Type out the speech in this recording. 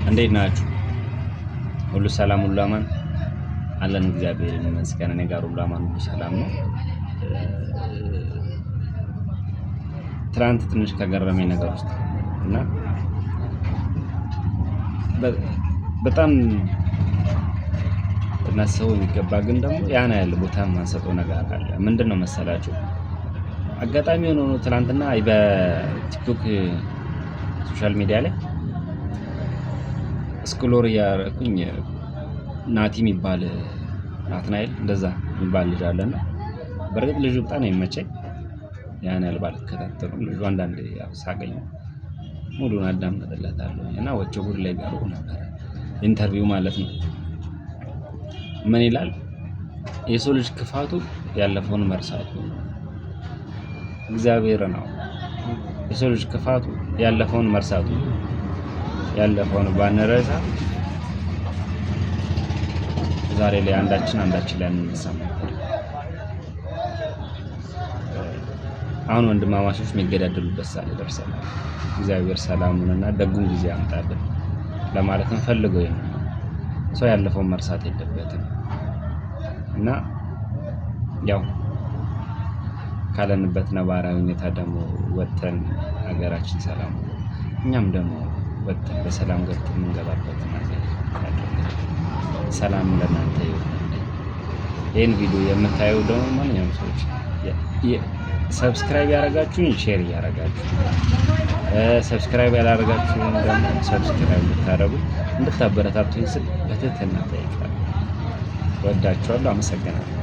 እንዴት ናችሁ? ሁሉ ሰላም፣ ሁሉ አማን አለን። እግዚአብሔር ይመስገን። እኔ ጋር ሁሉ አማን፣ ሁሉ ሰላም ነው። ትናንት ትንሽ ከገረመኝ ነገር ውስጥ እና በጣም እናስበው የሚገባ ግን ደግሞ ያን ያህል ቦታ የማንሰጠው ነገር አለ። ምንድን ነው መሰላችሁ? አጋጣሚ ሆኖ ትናንትና በቲክቶክ ሶሻል ሚዲያ ላይ ስክሎር እያደረኩኝ ናቲ የሚባል ናትናኤል እንደዛ የሚባል ልጅ አለና በእርግጥ ልጁ በጣም ነው የሚመቸኝ። ያን ያህል ባልከታተሉም ልጁ አንዳንዴ ሳገኝ ሙሉን አዳምጥለታለሁ እና ወቸ ጉድ ላይ ቀርቦ ነበር ኢንተርቪው ማለት ነው። ምን ይላል? የሰው ልጅ ክፋቱ ያለፈውን መርሳቱ። እግዚአብሔር ነው። የሰው ልጅ ክፋቱ ያለፈውን መርሳቱ። ያለፈውን ባንረሳ ዛሬ ላይ አንዳችን ላይ እንሰማ። አሁን ወንድማማቾች የሚገዳደሉበት ሰዓት ደርሰናል። እግዚአብሔር ሰላሙንና ደጉን ጊዜ ያምጣልን ለማለት እንፈልገው። ሰው ያለፈውን መርሳት የለበትም እና ያው ካለንበት ነባራዊ ሁኔታ ደግሞ ወጥተን ሀገራችን ሰላም እኛም ደግሞ ወጥተን በሰላም ገብተን የምንገባበት ነገር ያደርጋል። ሰላም ለእናንተ ይሁን። ይህን ቪዲዮ የምታየው ደግሞ ማንኛውም ሰዎች ሰብስክራይብ ያደረጋችሁኝ ሼር እያደረጋችሁ፣ ሰብስክራይብ ያላደረጋችሁኝ ደግሞ ሰብስክራይብ እንድታደርጉ እንድታበረታቱኝ ስል በትህትና እጠይቃለሁ። ወዳችኋለሁ። አመሰግናለሁ።